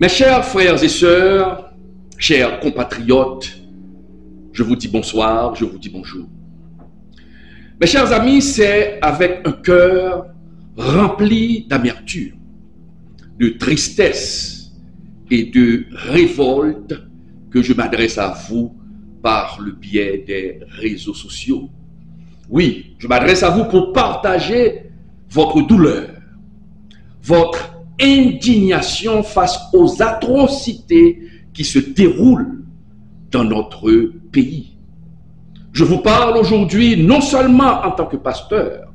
Mes chers frères et sœurs, chers compatriotes, je vous dis bonsoir, je vous dis bonjour. Mes chers amis, c'est avec un cœur rempli d'amertume, de tristesse et de révolte que je m'adresse à vous par le biais des réseaux sociaux. Oui, je m'adresse à vous pour partager votre douleur, votre indignation face aux atrocités qui se déroulent dans notre pays. Je vous parle aujourd'hui non seulement en tant que pasteur,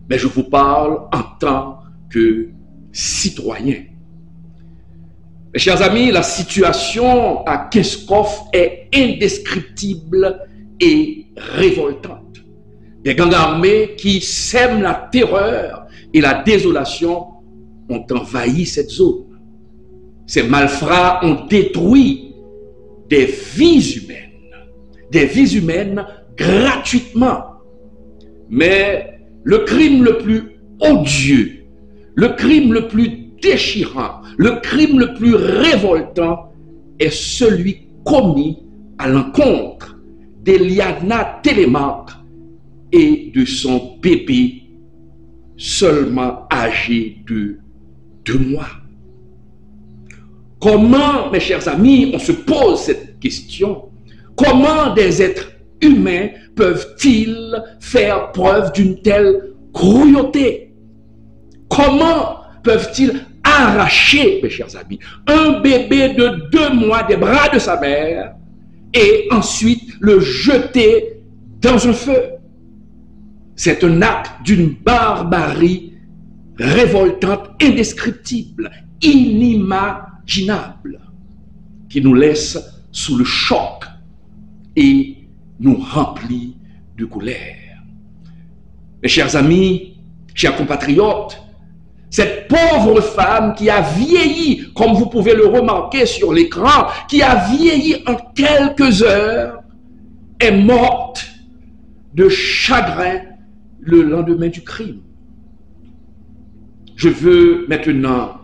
mais je vous parle en tant que citoyen. Mes chers amis, la situation à Kinskov est indescriptible et révoltante. Des gangs armés qui sèment la terreur et la désolation ont envahi cette zone. Ces malfrats ont détruit des vies humaines gratuitement. Mais le crime le plus odieux, le crime le plus déchirant, le crime le plus révoltant est celui commis à l'encontre d'Eliana Télémaque et de son bébé seulement âgé de 2 mois. Comment, mes chers amis, on se pose cette question? Comment des êtres humains peuvent-ils faire preuve d'une telle cruauté? Comment peuvent-ils arracher, mes chers amis, un bébé de 2 mois des bras de sa mère et ensuite le jeter dans un feu? C'est un acte d'une barbarie révoltante, indescriptible, inimaginable, qui nous laisse sous le choc et nous remplit de colère. Mes chers amis, chers compatriotes, cette pauvre femme qui a vieilli, comme vous pouvez le remarquer sur l'écran, qui a vieilli en quelques heures, est morte de chagrin le lendemain du crime. Je veux maintenant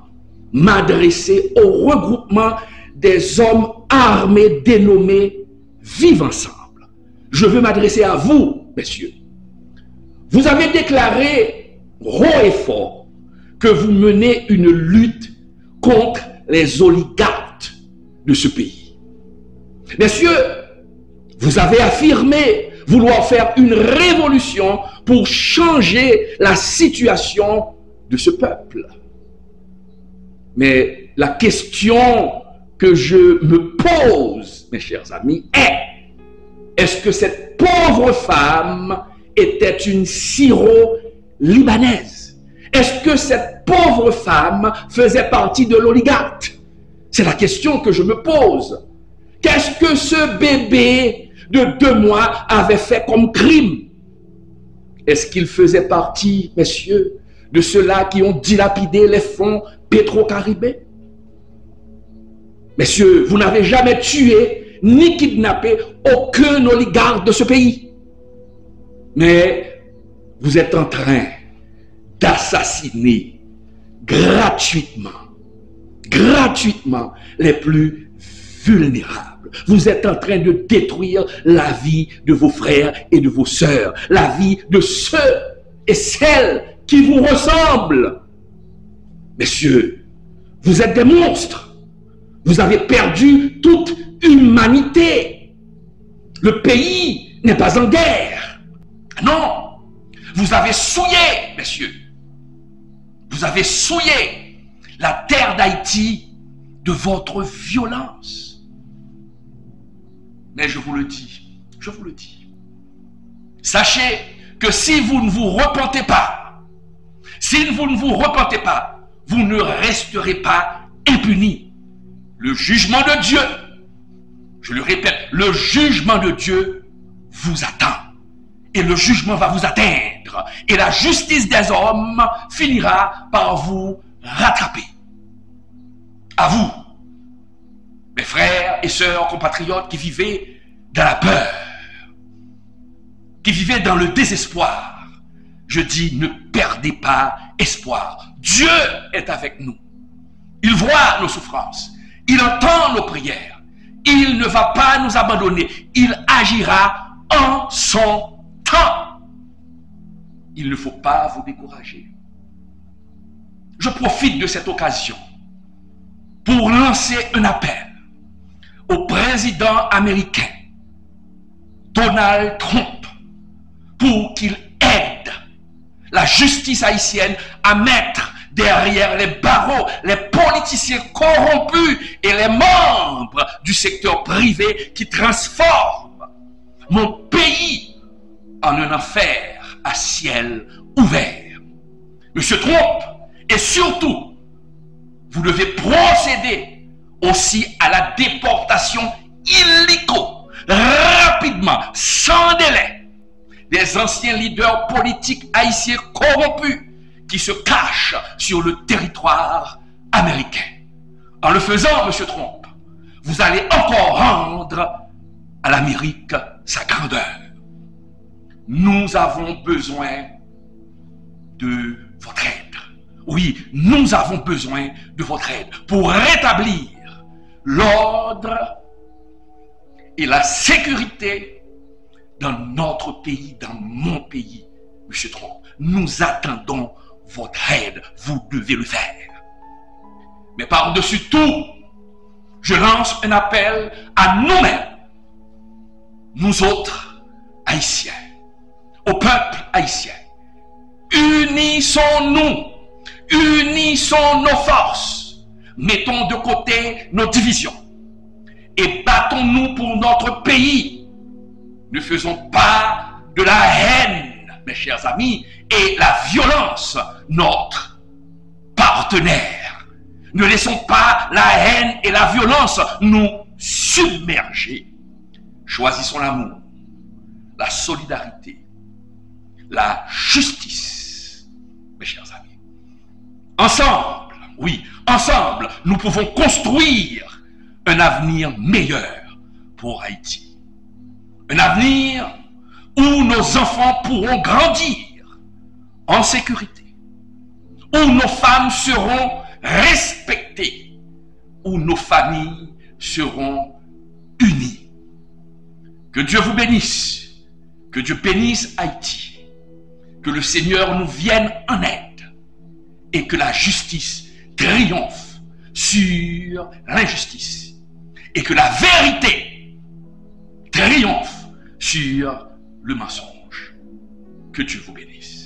m'adresser au regroupement des hommes armés dénommés Vivre Ensemble. Je veux m'adresser à vous, messieurs. Vous avez déclaré haut et fort que vous menez une lutte contre les oligarques de ce pays. Messieurs, vous avez affirmé vouloir faire une révolution pour changer la situation de ce peuple. Mais la question que je me pose, mes chers amis, est-ce que cette pauvre femme était une Syro-Libanaise? Est-ce que cette pauvre femme faisait partie de l'oligarque? C'est la question que je me pose. Qu'est-ce que ce bébé de 2 mois avait fait comme crime? Est-ce qu'il faisait partie, messieurs, de ceux-là qui ont dilapidé les fonds pétro-caribéens? Messieurs, vous n'avez jamais tué ni kidnappé aucun oligarque de ce pays. Mais vous êtes en train d'assassiner gratuitement les plus vulnérables. Vous êtes en train de détruire la vie de vos frères et de vos sœurs, la vie de ceux et celles qui vous ressemblent. Messieurs, vous êtes des monstres. Vous avez perdu toute humanité. Le pays n'est pas en guerre. Non, vous avez souillé, messieurs. Vous avez souillé la terre d'Haïti de votre violence. Mais je vous le dis, sachez que si vous ne vous repentez pas, vous ne resterez pas impunis. Le jugement de Dieu, je le répète, le jugement de Dieu vous attend. Et le jugement va vous atteindre. Et la justice des hommes finira par vous rattraper. À vous, mes frères et sœurs compatriotes qui vivaient dans la peur, qui vivaient dans le désespoir, je dis, ne perdez pas espoir. Dieu est avec nous. Il voit nos souffrances. Il entend nos prières. Il ne va pas nous abandonner. Il agira en son temps. Il ne faut pas vous décourager. Je profite de cette occasion pour lancer un appel au président américain Donald Trump pour qu'il aide la justice haïtienne à mettre derrière les barreaux les politiciens corrompus et les membres du secteur privé qui transforment mon pays en un enfer à ciel ouvert. Monsieur Trump, et surtout, vous devez procéder aussi à la déportation illico, rapidement, sans délai, des anciens leaders politiques haïtiens corrompus qui se cachent sur le territoire américain. En le faisant, M. Trump, vous allez encore rendre à l'Amérique sa grandeur. Nous avons besoin de votre aide. Oui, nous avons besoin de votre aide pour rétablir l'ordre et la sécurité dans notre pays, dans mon pays, M. Trump. Nous attendons votre aide. Vous devez le faire. Mais par-dessus tout, je lance un appel à nous-mêmes, nous autres Haïtiens, au peuple haïtien. Unissons-nous, unissons nos forces, mettons de côté nos divisions et battons-nous pour notre pays. Ne faisons pas de la haine, mes chers amis, et la violence notre partenaire. Ne laissons pas la haine et la violence nous submerger. Choisissons l'amour, la solidarité, la justice, mes chers amis. Ensemble, oui, ensemble, nous pouvons construire un avenir meilleur pour Haïti. Un avenir où nos enfants pourront grandir en sécurité, où nos femmes seront respectées, où nos familles seront unies. Que Dieu vous bénisse, que Dieu bénisse Haïti, que le Seigneur nous vienne en aide et que la justice triomphe sur l'injustice et que la vérité triomphe sur le mensonge. Que Dieu vous bénisse.